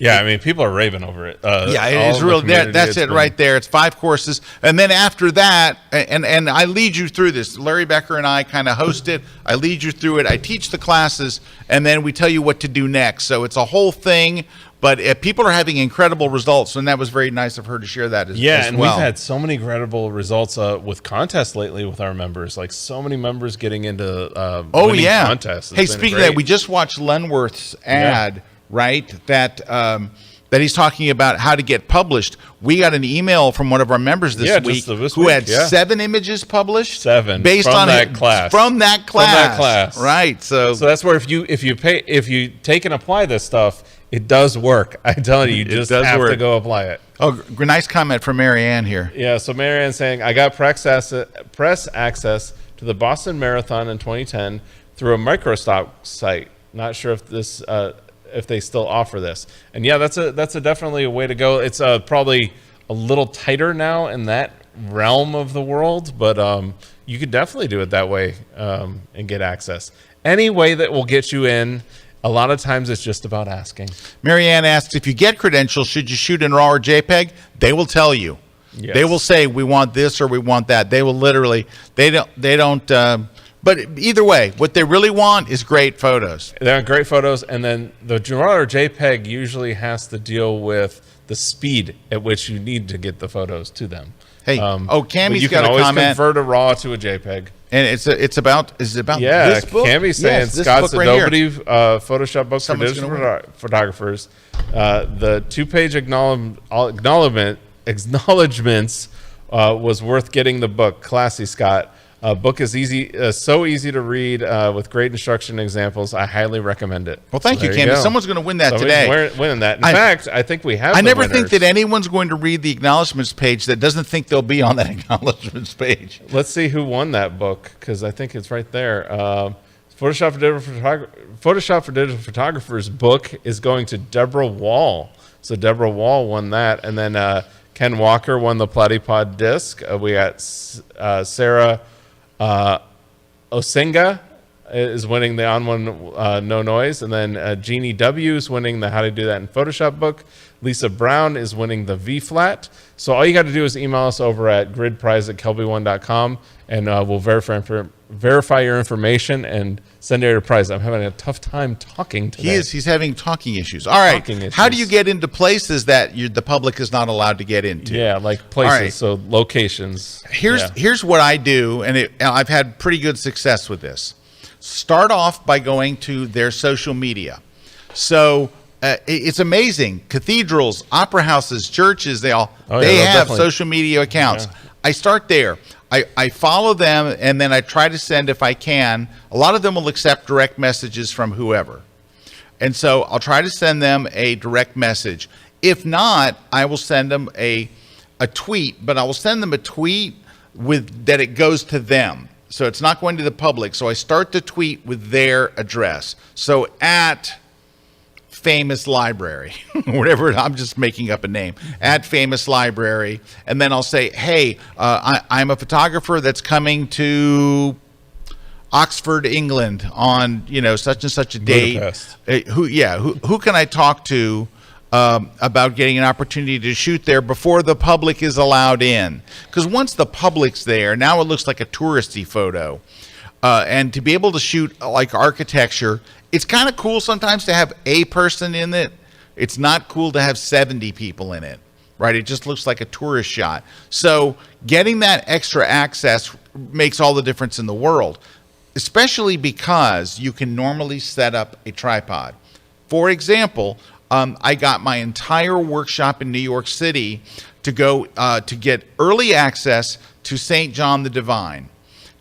yeah, I mean, people are raving over it. Yeah, it is real. That's it right there. It's 5 courses. And then after that, and I lead you through this. Larry Becker and I kind of host it. I lead you through it. I teach the classes, and then we tell you what to do next. So it's a whole thing. But people are having incredible results, and that was very nice of her to share that as well. Yeah, and we've had so many incredible results with contests lately with our members. Like so many members getting into winning contests. Hey, speaking of that, we just watched Lenworth's ad, right? That he's talking about how to get published. We got an email from one of our members this week who had 7 images published. 7 based from on that class. From that class. Right. So that's where if you take and apply this stuff, it does work. I'm telling you, you just have to go apply it. Oh, nice comment from Marianne here. Yeah, so Marianne saying, I got press access to the Boston Marathon in 2010 through a microstop site. Not sure if this if they still offer this. And yeah, that's definitely a way to go. It's probably a little tighter now in that realm of the world, but you could definitely do it that way and get access. Any way that will get you in. A lot of times it's just about asking. Marianne asks, if you get credentials, should you shoot in RAW or JPEG? They will tell you. Yes. They will say, we want this or we want that. They will literally, they don't, but either way, what they really want is great photos. They want great photos, and then the RAW or JPEG usually has to deal with the speed at which you need to get the photos to them. Hey, Cammy's got a comment. You can always convert a RAW to a JPEG. And it's about this book? Cammy's saying Scott's Adobe Photoshop book for digital photographers. The 2-page acknowledgements was worth getting the book. Classy, Scott. Book is easy, so easy to read with great instruction and examples. I highly recommend it. Well, thank you, Cammy. Someone's going to win that today. Winning that. In fact, I think we have. I never think that anyone's going to read the acknowledgments page that doesn't think they'll be on that acknowledgments page. Let's see who won that book, because I think it's right there. Photoshop for Digital Photographers book is going to Deborah Wall. So Deborah Wall won that, and then Ken Walker won the Platypod disc. We got Sarah Osenga is winning the On One No Noise, and then Jeannie W is winning the How to Do That in Photoshop book. Lisa Brown is winning the V flat. So all you got to do is email us over at gridprize@kelby1.com, and we'll verify verify your information and send you a prize. I'm having a tough time talking today. He's having talking issues. All right. How do you get into places that the public is not allowed to get into? Yeah, like places, so locations. Here's what I do, and I've had pretty good success with this. Start off by going to their social media. So it's amazing. Cathedrals, opera houses, churches, they have definitely social media accounts. Yeah. I start there. I follow them, and then I try to send, if I can. A lot of them will accept direct messages from whoever. And so I'll try to send them a direct message. If not, I will send them a tweet, but I will send them a tweet with that it goes to them. So it's not going to the public. So I start the tweet with their address. So at Famous Library, whatever, I'm just making up a name, at Famous Library. And then I'll say, hey, I'm a photographer that's coming to Oxford, England on, such and such a date. Who can I talk to about getting an opportunity to shoot there before the public is allowed in? Because once the public's there, now it looks like a touristy photo. And to be able to shoot like architecture, it's kind of cool sometimes to have a person in it. It's not cool to have 70 people in it, right? It just looks like a tourist shot. So getting that extra access makes all the difference in the world, especially because you can normally set up a tripod. For example, I got my entire workshop in New York City to go to get early access to St. John the Divine.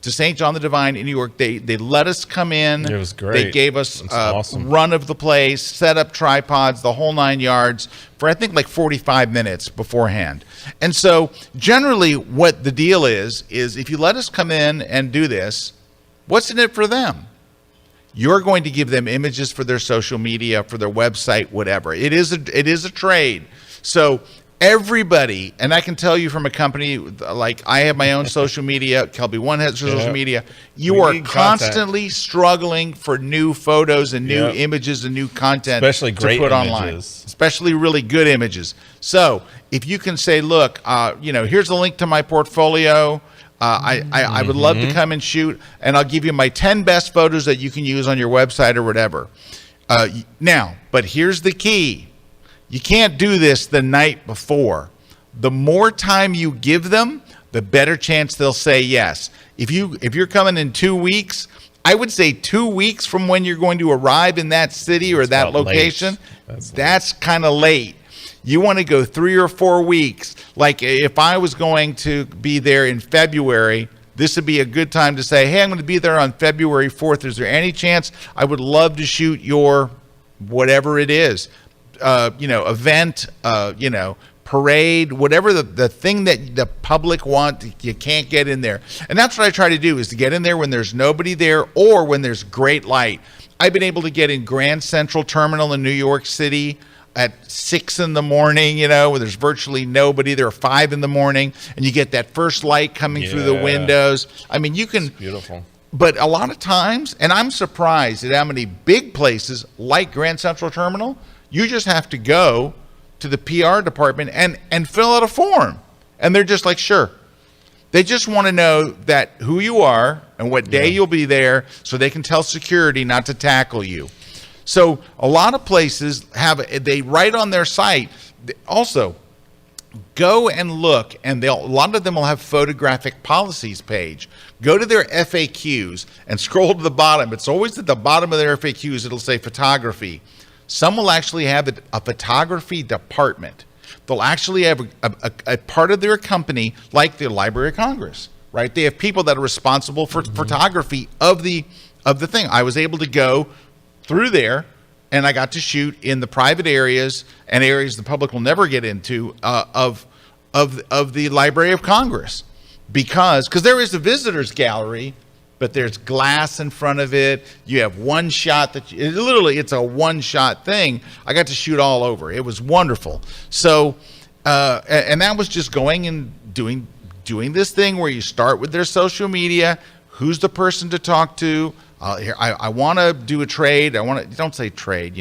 To St. John the Divine in New York. They let us come in. It was great. They gave us awesome. Run of the place, set up tripods, the whole 9 yards for I think like 45 minutes beforehand. And so generally what the deal is if you let us come in and do this, what's in it for them? You're going to give them images for their social media, for their website, whatever. It is a trade. So everybody, and I can tell you from a company, like I have my own social media, Kelby One has social media, you are constantly struggling for new photos and new images and new content especially great to put images. Online. Especially really good images. So if you can say, look, here's a link to my portfolio. I would love to come and shoot, and I'll give you my 10 best photos that you can use on your website or whatever. Now, but here's the key. You can't do this the night before. The more time you give them, the better chance they'll say yes. If you're coming in 2 weeks, I would say 2 weeks from when you're going to arrive in that city or that location, that's kind of late. You want to go 3 or 4 weeks. Like if I was going to be there in February, this would be a good time to say, hey, I'm going to be there on February 4th. Is there any chance I would love to shoot your whatever it is? Event, parade, whatever the thing that the public want, you can't get in there. And that's what I try to do, is to get in there when there's nobody there or when there's great light. I've been able to get in Grand Central Terminal in New York City at 6 in the morning, where there's virtually nobody. There are 5 in the morning, and you get that first light coming through the windows. I mean, you can. It's beautiful. But a lot of times, and I'm surprised at how many big places like Grand Central Terminal, you just have to go to the PR department and fill out a form. And they're just like, sure. They just want to know that who you are and what day you'll be there so they can tell security not to tackle you. So a lot of places they write on their site. Also, go and look, and a lot of them will have photographic policies page. Go to their FAQs and scroll to the bottom. It's always at the bottom of their FAQs, it'll say photography. Some will actually have a photography department. They'll actually have a part of their company, like the Library of Congress, right? They have people that are responsible for photography of the thing. I was able to go through there, and I got to shoot in the private areas and areas the public will never get into of the Library of Congress, because there is a visitors gallery, but there's glass in front of it. You have one shot it's a one-shot thing. I got to shoot all over. It was wonderful. So, and that was just going and doing this thing where you start with their social media. Who's the person to talk to? I want to do a trade. Don't say trade,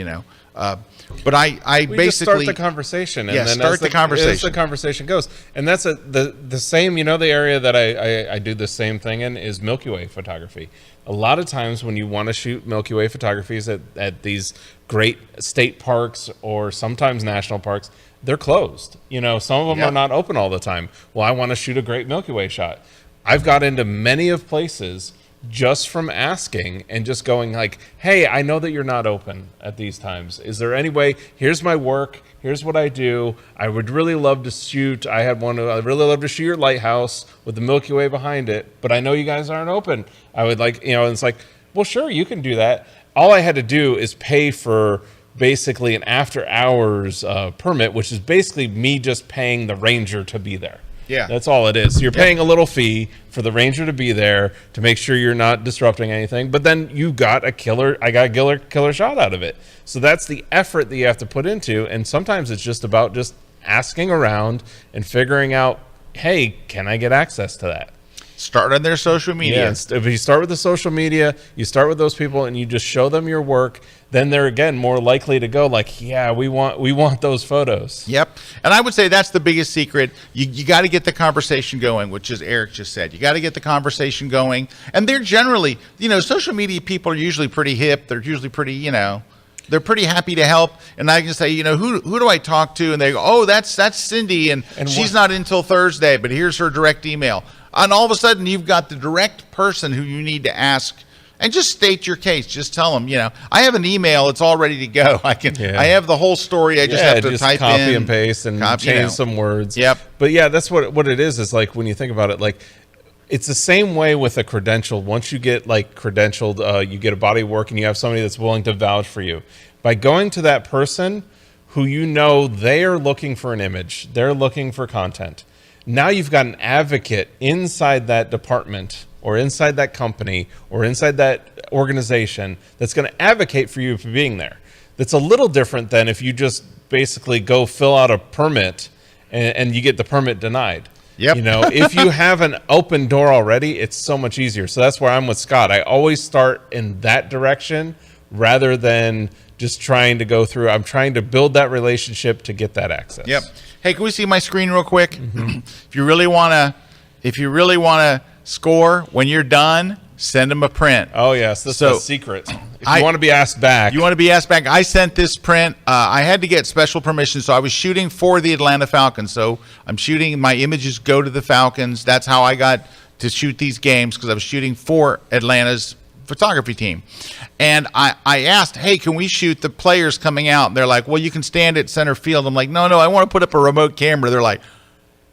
But I We basically just start the conversation, and yeah, then start the conversation. as the conversation goes, and that's the same. You know, the area that I do the same thing in is Milky Way photography. A lot of times when you want to shoot Milky Way photographies at these great state parks or sometimes national parks, they're closed. You know, some of them are not open all the time. Well, I want to shoot a great Milky Way shot. I've got into many of places just from asking and just going like, hey, I know that you're not open at these times. Is there any way? Here's my work. Here's what I do. I would really love to shoot. I'd really love to shoot your lighthouse with the Milky Way behind it, but I know you guys aren't open. I would like, you know, and it's like, well, sure, you can do that. All I had to do is pay for basically an after hours permit, which is basically me just paying the ranger to be there. Yeah. That's all it is. So you're paying a little fee for the ranger to be there to make sure you're not disrupting anything, but then I got a killer shot out of it. So that's the effort that you have to put into, and sometimes it's just about just asking around and figuring out, hey, can I get access to that? Start on their social media. Yes, if you start with the social media, you start with those people and you just show them your work, then they're again more likely to go like, yeah, we want those photos. Yep. And I would say that's the biggest secret. You got to get the conversation going, which is Erik just said. You got to get the conversation going. And they're generally, you know, social media people are usually pretty hip. They're usually pretty, you know, they're pretty happy to help. And I can say, you know, who do I talk to? And they go, oh, that's Cindy, and she's not in until Thursday, but here's her direct email. And all of a sudden, you've got the direct person who you need to ask, and just state your case. Just tell them, you know, I have an email; it's all ready to go. I have the whole story. I just have to type copy in, and paste and change some words. Yep. But yeah, that's what it is. Is like when you think about it, like it's the same way with a credential. Once you get like credentialed, you get a body of work, and you have somebody that's willing to vouch for you. By going to that person who you know they are looking for an image, they're looking for content. Now you've got an advocate inside that department or inside that company or inside that organization that's going to advocate for you for being there. That's a little different than if you just basically go fill out a permit and you get the permit denied. Yep. You know, if you have an open door already, it's so much easier. So that's where I'm with Scott. I always start in that direction rather than just trying to go through. I'm trying to build that relationship to get that access. Yep. Hey, can we see my screen real quick? Mm-hmm. If you really want to score when you're done, send them a print. Oh yes, this is a secret. If you want to be asked back, I sent this print. I had to get special permission, so I was shooting for the Atlanta Falcons. So I'm shooting. My images go to the Falcons. That's how I got to shoot these games, because I was shooting for Atlanta's photography team. And I asked, hey, can we shoot the players coming out? And they're like, well, you can stand at center field. I'm like, no, I want to put up a remote camera. They're like,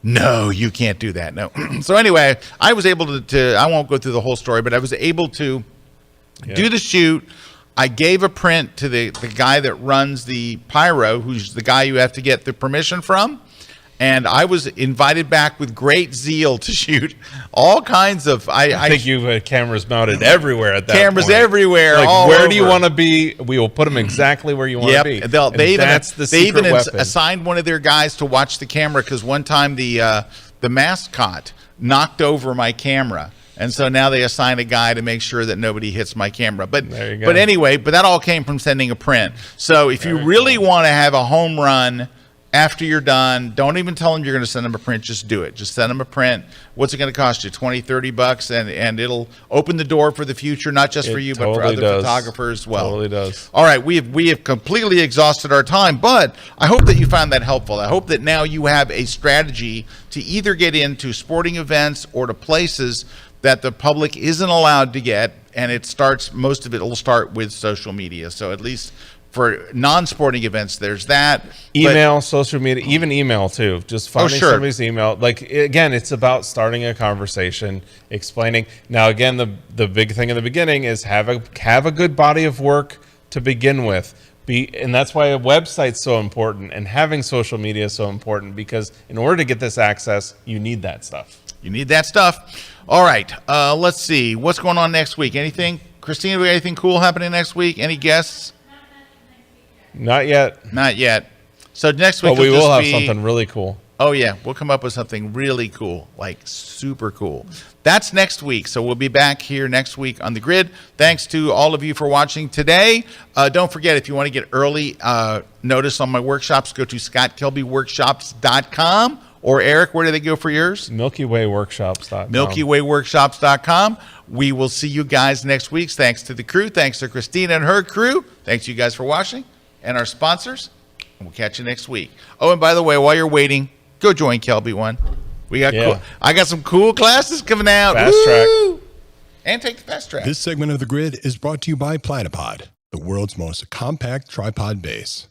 no, you can't do that. No. So anyway, I was able to I won't go through the whole story, but I was able to do the shoot. I gave a print to the guy that runs the pyro, who's the guy you have to get the permission from. And I was invited back with great zeal to shoot all kinds of. I think you've had cameras mounted everywhere at that cameras point. Everywhere. Like, all where over. do you want to be? We will put them exactly where you want to be. They even weapon. assigned one of their guys to watch the camera, because one time the mascot knocked over my camera. And so now they assign a guy to make sure that nobody hits my camera. But anyway, that all came from sending a print. So if you really want to have a home run after you're done, don't even tell them you're going to send them a print. Just do it. Just send them a print. What's it going to cost you? $20-$30, and it'll open the door for the future, not just for you, but for other photographers as well. Totally does. All right, we have completely exhausted our time, but I hope that you found that helpful. I hope that now you have a strategy to either get into sporting events or to places that the public isn't allowed to get, and most of it will start with social media. So at least for non-sporting events, there's that. Email, social media, even email too. Just finding somebody's email. Like, again, it's about starting a conversation, explaining. Now, again, the big thing in the beginning is have a good body of work to begin with. And that's why a website's so important, and having social media is so important, because in order to get this access, you need that stuff. All right, let's see. What's going on next week? Anything? Christina, we got anything cool happening next week? Any guests? Not yet. So next week we will have something really cool. Oh, yeah. We'll come up with something really cool, like super cool. That's next week. So we'll be back here next week on The Grid. Thanks to all of you for watching today. Don't forget, if you want to get early notice on my workshops, go to scottkelbyworkshops.com. Or Eric, where do they go for yours? MilkyWayWorkshops.com. MilkyWayWorkshops.com. We will see you guys next week. Thanks to the crew. Thanks to Christina and her crew. Thanks to you guys for watching. And our sponsors. And we'll catch you next week. Oh, and by the way, while you're waiting, go join Kelby One. We got cool. I got some cool classes coming out. Fast track. And take the fast track. This segment of The Grid is brought to you by Platypod, the world's most compact tripod base.